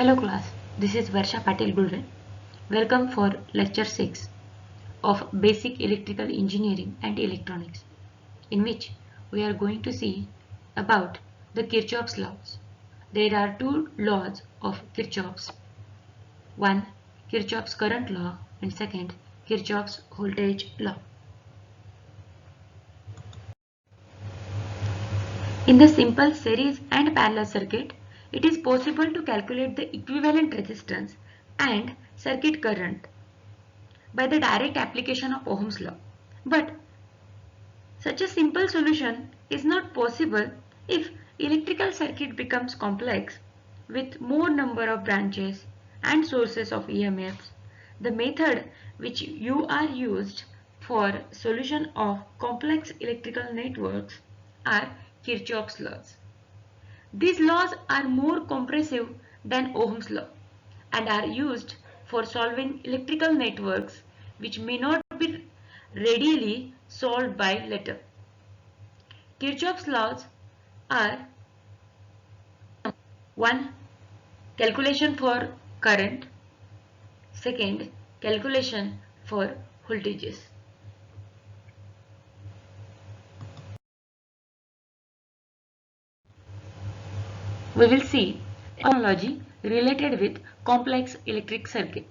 Hello class, this is Varsha Patel Gulre. Welcome for lecture 6 of Basic Electrical Engineering and Electronics, in which we are going to see about the Kirchhoff's laws. There are two laws of Kirchhoff's. One, Kirchhoff's current law, and second, Kirchhoff's voltage law. In the simple series and parallel circuit, it is possible to calculate the equivalent resistance and circuit current by the direct application of Ohm's law. But such a simple solution is not possible if electrical circuit becomes complex with more number of branches and sources of EMFs. The method which you are used for solution of complex electrical networks are Kirchhoff's laws. These laws are more comprehensive than Ohm's law and are used for solving electrical networks which may not be readily solved by letter. Kirchhoff's laws are 1. Calculation for current. Second, calculation for voltages. We will see analogy related with complex electric circuit.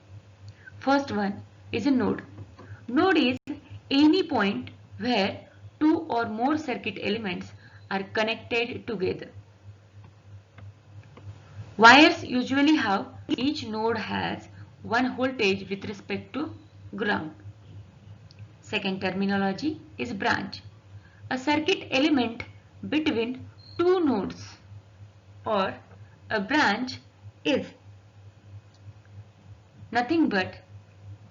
First one is a node. Node is any point where two or more circuit elements are connected together. Wires usually have each node has one voltage with respect to ground. Second terminology is branch. A circuit element between two nodes, or a branch is nothing but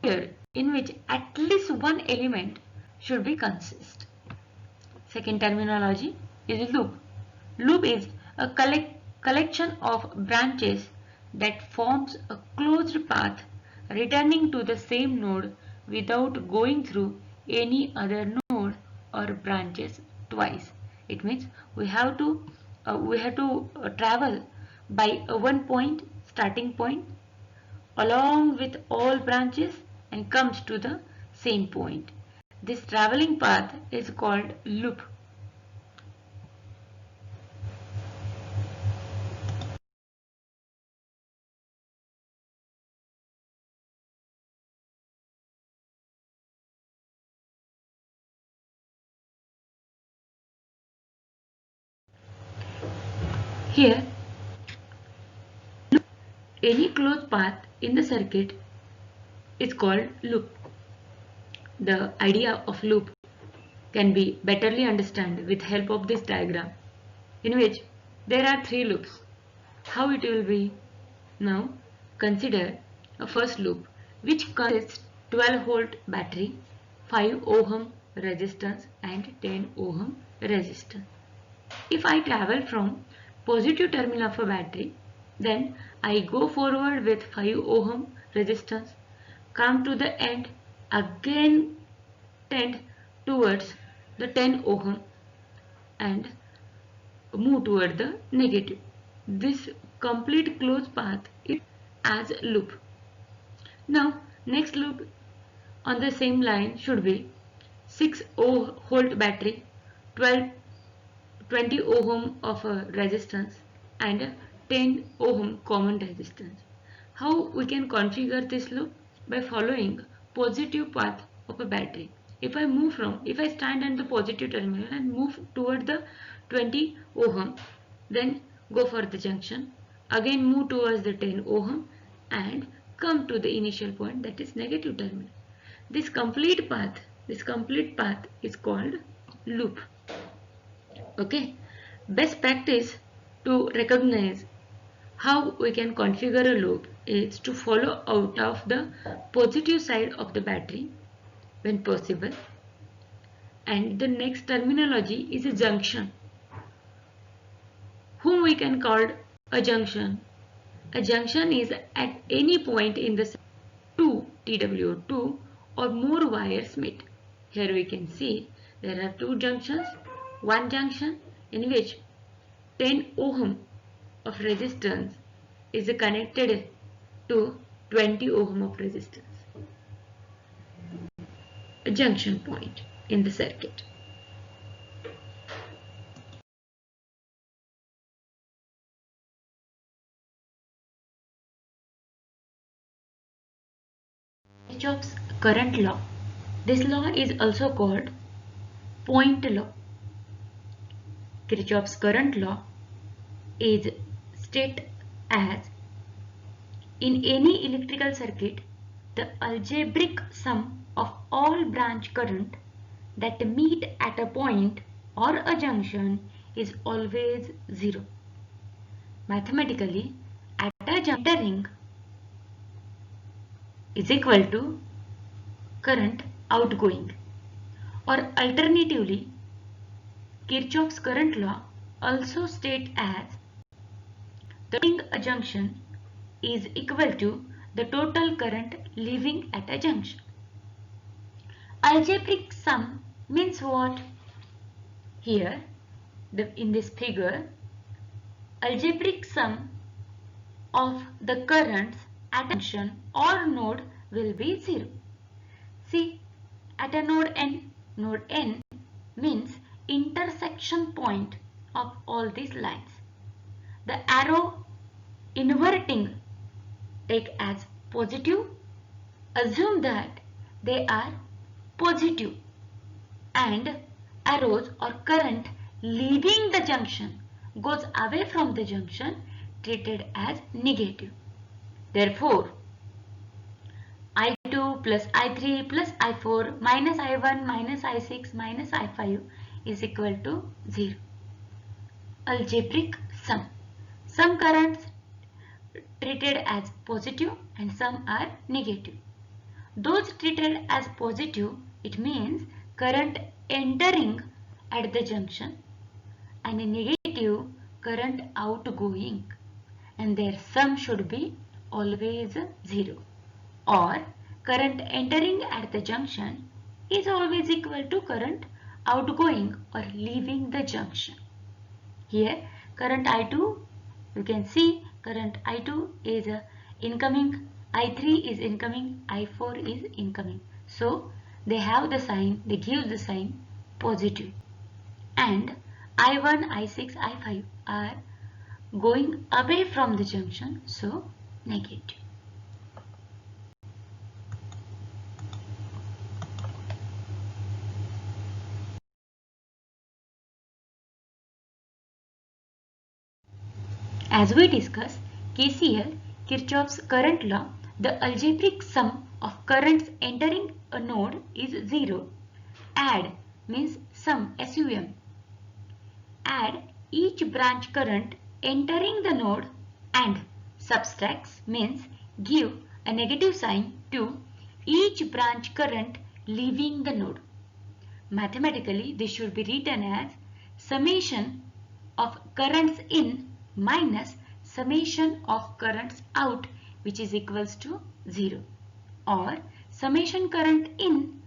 in which at least one element should be consist. Second terminology is loop. Loop is a collection of branches that forms a closed path returning to the same node without going through any other node or branches twice. It means we have to travel by one point, starting point, along with all branches and comes to the same point. This traveling path is called loop. Here, any closed path in the circuit is called loop. The idea of loop can be betterly understood with help of this diagram, in which there are three loops. How it will be? Now consider a first loop which consists 12 volt battery, 5 ohm resistance and 10 ohm resistance. If I travel from positive terminal of a battery, then I go forward with 5 ohm resistance, come to the end, again tend towards the 10 ohm and move toward the negative. This complete closed path is as loop. Now next loop on the same line should be 6 volt battery, 20 ohm of a resistance and 10 ohm common resistance. How we can configure this loop? By following positive path of a battery. If I stand at the positive terminal and move toward the 20 ohm, then go for the junction, again move towards the 10 ohm and come to the initial point, that is negative terminal. This complete path is called loop. Okay, best practice to recognize how we can configure a loop is to follow out of the positive side of the battery when possible, and the next terminology is a junction, whom we can call a junction. A junction is at any point in the two TWO2 or more wires meet. Here we can see there are two junctions. One junction in which 10 ohm of resistance is connected to 20 ohm of resistance, a junction point in the circuit. Kirchhoff's current law. This law is also called point law. Kirchhoff's current law is stated as in any electrical circuit, the algebraic sum of all branch current that meet at a point or a junction is always zero. Mathematically, at a junction is equal to current outgoing, or alternatively, Kirchhoff's current law also states as the a junction is equal to the total current leaving at a junction. Algebraic sum means what? Here, in this figure, algebraic sum of the currents at a junction or node will be 0. See, at a node N means intersection point of all these lines. The arrow inverting take as positive. Assume that they are positive, and arrows or current leaving the junction goes away from the junction treated as negative. Therefore, I2 plus I3 plus I4 minus I1 minus I6 minus I5 is equal to 0. Algebraic sum. Some currents treated as positive and some are negative. Those treated as positive, it means current entering at the junction, and a negative current outgoing, and their sum should be always 0. Or current entering at the junction is always equal to current outgoing or leaving the junction. Here current I2, you can see current I2 is incoming, I3 is incoming, I4 is incoming. So they have the sign, they give the sign positive, and I1, I6, I5 are going away from the junction, so negative. As we discussed, KCL, Kirchhoff's current law, the algebraic sum of currents entering a node is 0. Add means sum, SUM. Add each branch current entering the node, and subtracts means give a negative sign to each branch current leaving the node. Mathematically, this should be written as summation of currents in minus summation of currents out, which is equals to 0, or summation current in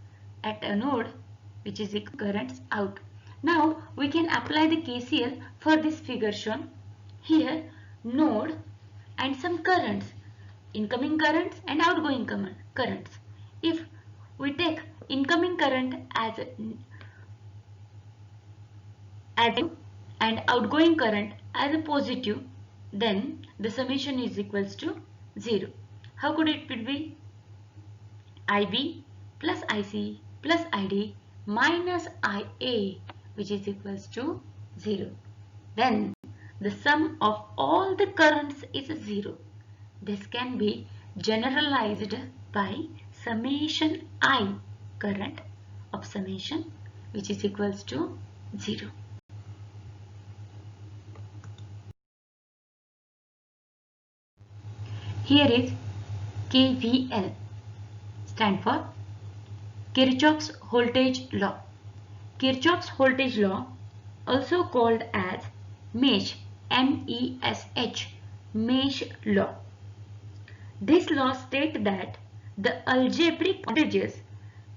at a node, which is equal to currents out. Now we can apply the KCL for this figure shown. Here node and some currents, incoming currents and outgoing currents. If we take incoming current as and outgoing current as a positive, then the summation is equals to 0. How could it be? IB plus IC plus ID minus IA, which is equals to 0. Then the sum of all the currents is 0. This can be generalized by summation I current of summation, which is equals to 0. Here is KVL, stand for Kirchhoff's voltage law. Kirchhoff's voltage law, also called as mesh, M-E-S-H, mesh law. This law states that the algebraic voltages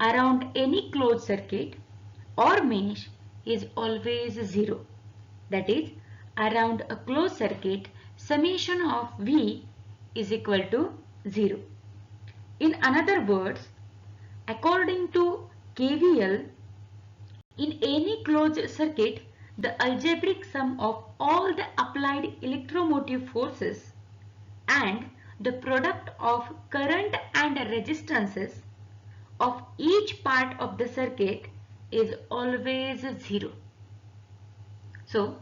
around any closed circuit or mesh is always 0. That is, around a closed circuit, summation of V is equal to 0. In other words, according to KVL, in any closed circuit, the algebraic sum of all the applied electromotive forces and the product of current and resistances of each part of the circuit is always 0. So,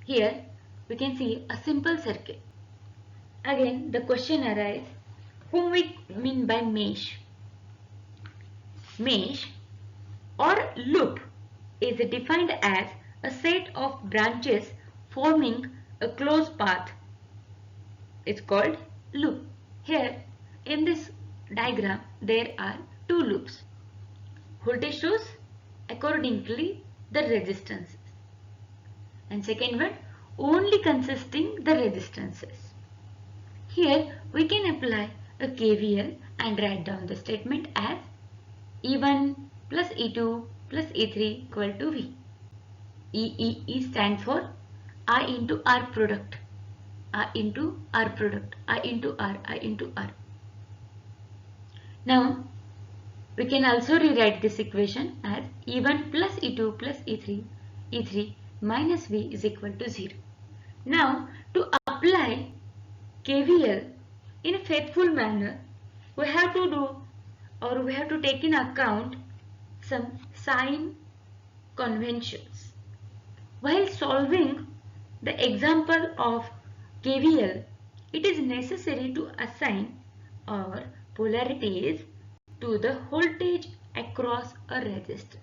here we can see a simple circuit. Again, the question arises, whom we mean by mesh? Mesh or loop is defined as a set of branches forming a closed path. It's called loop. Here in this diagram there are two loops. Voltage source, accordingly the resistances, and second one only consisting the resistances. Here we can apply a KVL and write down the statement as E1 plus E2 plus E3 equal to V. E stands for I into R product, I into R product, I into R, I into R. Now we can also rewrite this equation as E1 plus E2 plus E3, E3 minus V is equal to 0. Now to apply KVL in a faithful manner, we have to do, or we have to take in account some sign conventions. While solving the example of KVL, it is necessary to assign our polarities to the voltage across a resistor.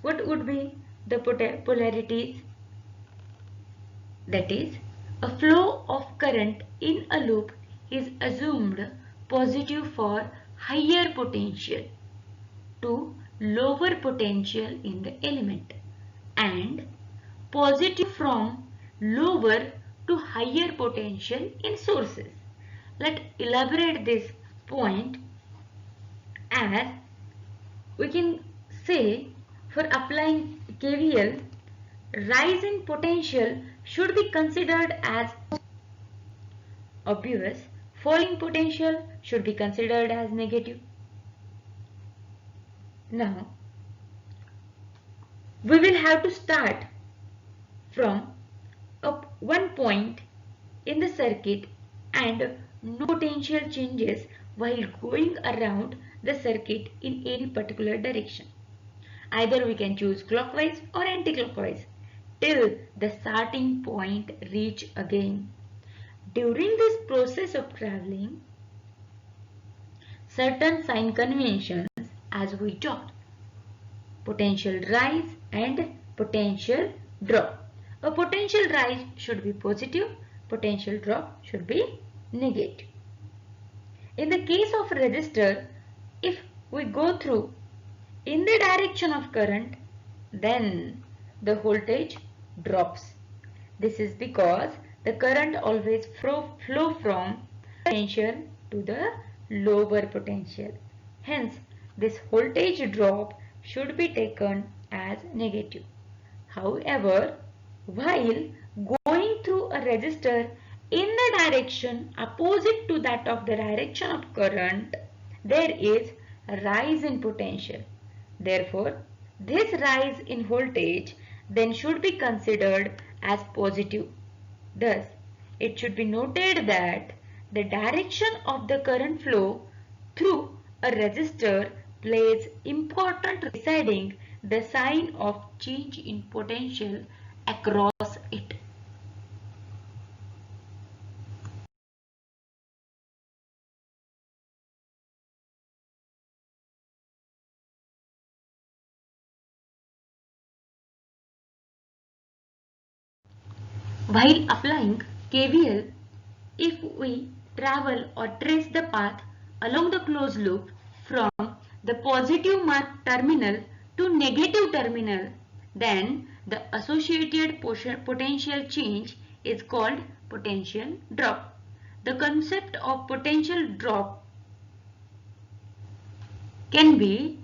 What would be the polarities? That is, a flow of current in a loop is assumed positive for higher potential to lower potential in the element, and positive from lower to higher potential in sources. Let's elaborate this point, as we can say for applying KVL, rise in potential should be considered as obvious, falling potential should be considered as negative. Now, we will have to start from one point in the circuit and no potential changes while going around the circuit in any particular direction. Either we can choose clockwise or anti-clockwise till the starting point reach again. During this process of traveling, certain sign conventions, as we talked, potential rise and potential drop. A potential rise should be positive, potential drop should be negative. In the case of a resistor, if we go through in the direction of current, then the voltage drops. This is because the current always flow from potential to the lower potential. Hence, this voltage drop should be taken as negative. However, while going through a resistor in the direction opposite to that of the direction of current, there is a rise in potential. Therefore, this rise in voltage then should be considered as positive. Thus, it should be noted that the direction of the current flow through a resistor plays important role in deciding the sign of change in potential across it. While applying KVL, if we travel or trace the path along the closed loop from the positive marked terminal to negative terminal, then the associated potential change is called potential drop. The concept of potential drop can be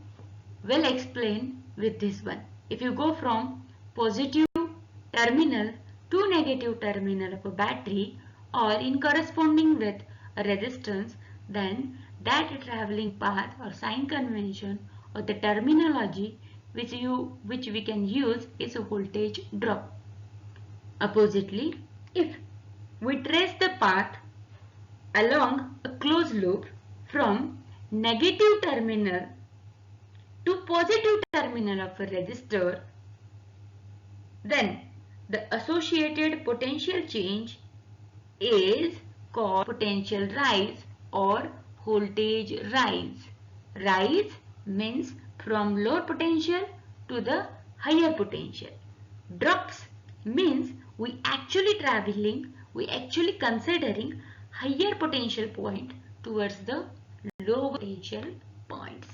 well explained with this one. If you go from positive terminal two negative terminal of a battery or in corresponding with a resistance, then that traveling path or sign convention or the terminology which we can use is a voltage drop. Oppositely, if we trace the path along a closed loop from negative terminal to positive terminal of a resistor, then the associated potential change is called potential rise or voltage rise. Rise means from lower potential to the higher potential. Drops means we actually considering higher potential point towards the low potential points.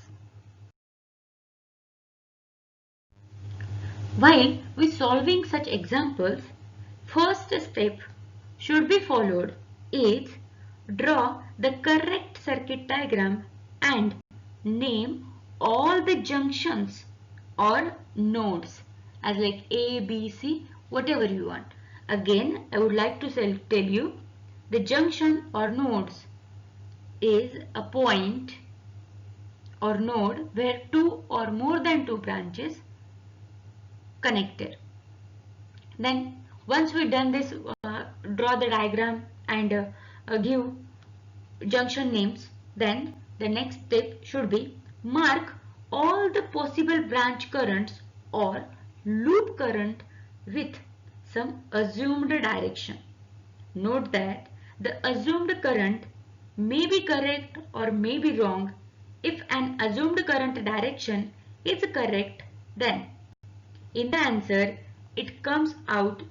While we solving such examples, first step should be followed is draw the correct circuit diagram and name all the junctions or nodes as like A, B, C, whatever you want. Again, I would like to tell you the junction or nodes is a point or node where two or more than two branches connected. Then once we done this, draw the diagram and give junction names, then the next step should be mark all the possible branch currents or loop current with some assumed direction. Note that the assumed current may be correct or may be wrong. If an assumed current direction is correct, then in the answer it comes out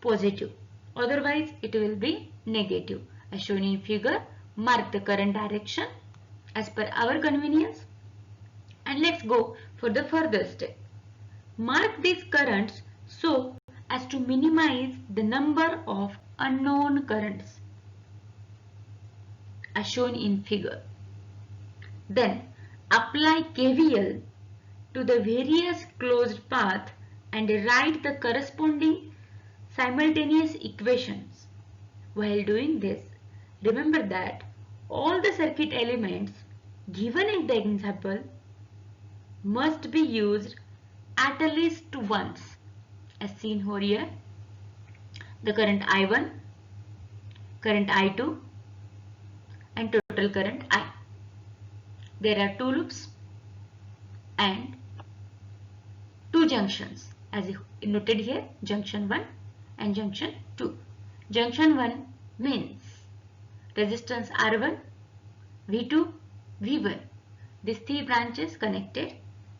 positive, otherwise it will be negative. As shown in figure, mark the current direction as per our convenience, and let's go for the further step. Mark these currents so as to minimize the number of unknown currents as shown in figure. Then apply KVL to the various closed path and write the corresponding simultaneous equations. While doing this, remember that all the circuit elements given in the example must be used at least once, as seen over here. The current I1, current I2 and total current I. There are two loops and two junctions as noted here, junction 1 and junction 2. Junction 1 means resistance R1, V2, V1. These three branches connected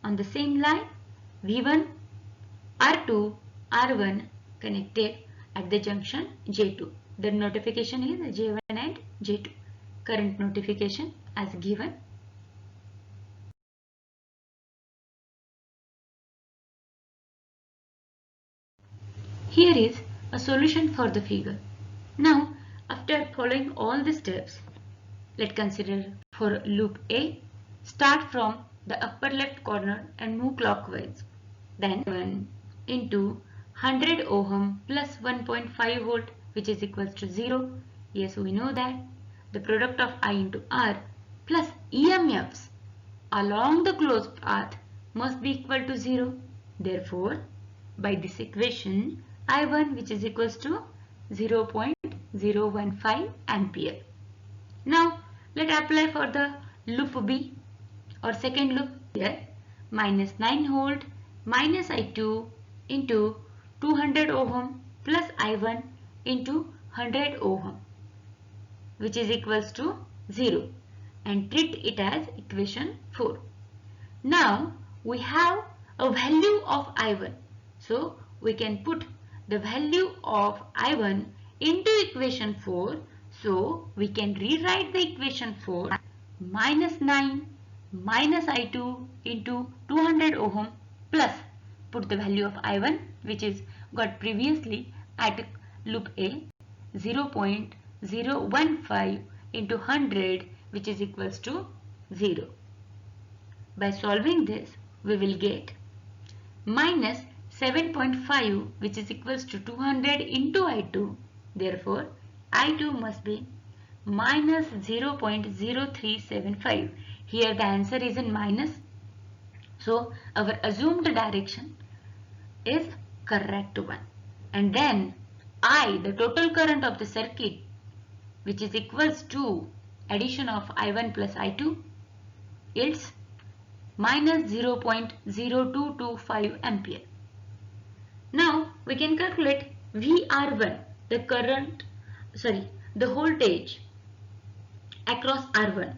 on the same line, V1, R2, R1 connected at the junction J2. The notification is J1 and J2. Current notification as given. Here is a solution for the figure. Now, after following all the steps, let's consider for loop A, start from the upper left corner and move clockwise. Then 1 into 100 ohm plus 1.5 volt, which is equals to 0. Yes, we know that the product of I into R plus EMFs along the closed path must be equal to 0. Therefore, by this equation, I1 which is equals to 0.015 ampere. Now, let's apply for the loop B or second loop here. Minus 9 volt minus I2 into 200 ohm plus I1 into 100 ohm, which is equals to 0, and treat it as equation 4. Now we have a value of I1, so we can put the value of I1 into equation 4. So we can rewrite the equation 4 minus 9 minus I2 into 200 ohm plus put the value of I1 which is got previously at loop A, 0.015 into 100 which is equals to 0. By solving this, we will get minus 7.5 which is equals to 200 into I2. Therefore, I2 must be minus 0.0375. Here the answer is in minus. So our assumed direction is correct one. And then I, the total current of the circuit, which is equals to addition of I1 plus I2, it's minus 0.0225 ampere. Now we can calculate VR1, the voltage across R1,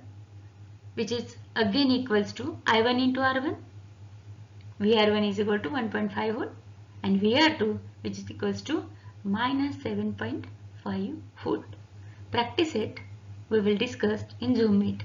which is again equals to I1 into R1. VR1 is equal to 1.5 volt and VR2 which is equals to minus 7.5 volt. Practice it. We will discuss in Zoom meet.